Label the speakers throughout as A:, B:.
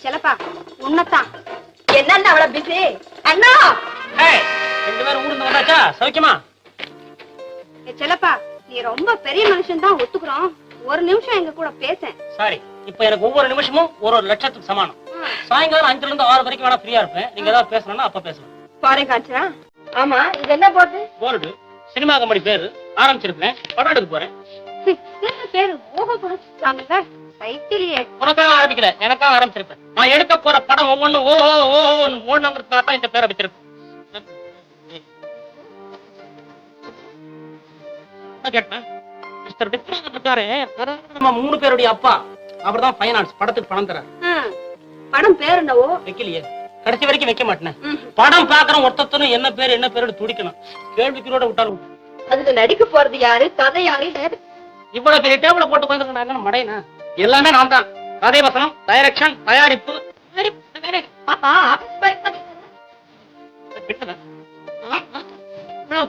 A: செலப்பா உன்னதான் என்னன்னு அவளை பிசி அண்ணா
B: ரெண்டு பேரும் ஊர்ந்து வந்தாச்சா சௌக்கியமா?
A: செலப்பா நீ ரொம்ப பெரிய மனுஷன் தான் ஒத்துக்குறோம். ஒரு நிமிஷம் எங்க கூட பேச.
B: சாரி, இப்ப எனக்கு ஒவ்வொரு நிமிஷமும் ஒரு லட்சத்துக்கு சமானம். சாயங்காலம் 5ல இருந்து 6 வரைக்கும் வேணா ஃப்ரீயா இருப்பேன். நீங்க ஏதாவது பேசணும்னா அப்ப பேசலாம்.
A: பாரு காட்சா. ஆமா இது என்ன போட்டு?
B: போர்டு. சினிமா கம்பெனி பேரு ஆரம்பிச்சிருக்கேன். படம் எடுக்க போறேன்.
A: என்ன பேரு? ஓஹோ போறாங்க. சைக்கிளியே.
B: உனக்காக ஆரம்பிக்கல, எனக்காக ஆரம்பிச்சிருப்பேன். நான் எடுக்க போற படம் ஒவ்வொன்றும் ஓ ஓ ஓடுங்கிறதுக்காக தான் இந்த பேரை வச்சிருக்கேன். கேட்டேன் மிஸ்டர் விக்ரம் இருக்காரு, நம்ம 3 பேருடைய அப்பா. அவர்தான் ஃபைனான்ஸ் படத்துக்கு பணம் தராரு.
A: படம் பேர் என்னவோ?
B: வைக்கலையே, கடைசி வரைக்கும் வைக்க மாட்டேன். படம் பாக்குறோம் ஒருத்தனும் என்ன பேரு துடிக்கணும். கேள்விக்குறோட விட்டாலும்
A: அதுக்கு நடிக்க போறது யாரு, கதை யாரு?
B: இவ்வளவு பெரிய டேபிள போட்டு உட்கார்ந்துருக்காங்க மடையனா. எல்லாமே நான் தான். கதை வசனம், டைரக்ஷன், தயாரிப்பு.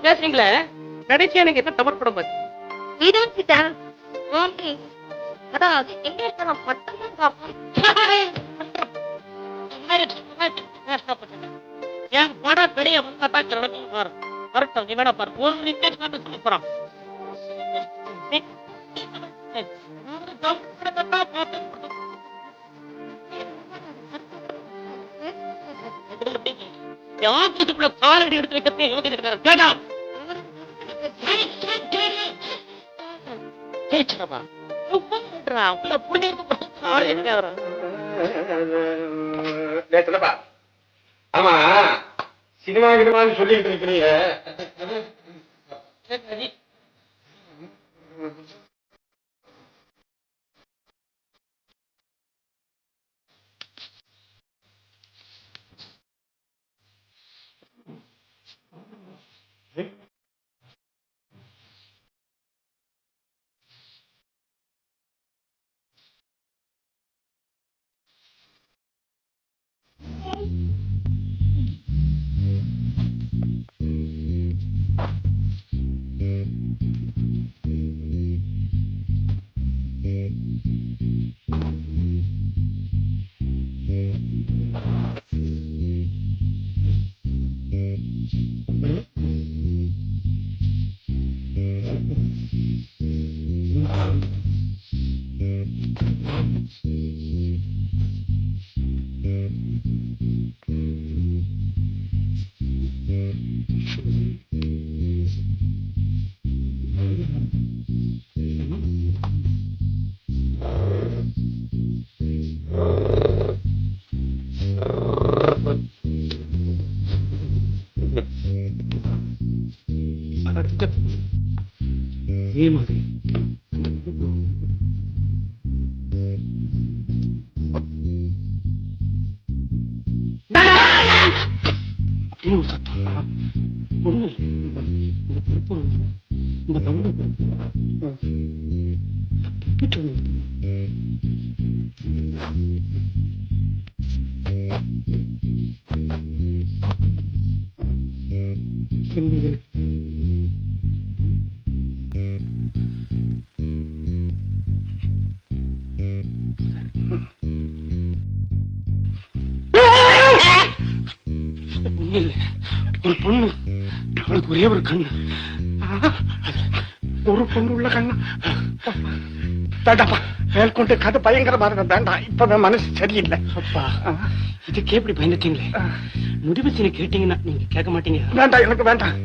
B: பேசுறீங்களே கடைசி எனக்கு என்ன தமிழ் படம் பார்த்து என் படம் பெரிய கரெக்டா நீ வேணா பாரு. ஒரு நிமிஷம் போறான். ஆபத்துக்குள்ள காலடி எடுத்து வைக்கிறதே யோகிதை கிடையாது.
C: ஆமா சினிமா கினிமான்னு சொல்லிட்டு இருக்கிறீங்க. ஒரு பொண்ணு, அவளுக்கு ஒரே ஒரு கண்ணு, ஒரு பொண்ணு உள்ள கண்ணு. வேண்டாப்பா, மேற்கொண்டு கதை பயங்கரமா இருக்க வேண்டாம். இப்ப மனசு சரியில்லை. அப்பா இதுக்கே இப்படி பயந்துட்டீங்களே. முடிவு கேட்டீங்கன்னா நீங்க கேட்க மாட்டீங்க. வேண்டாம், எனக்கு வேண்டாம்.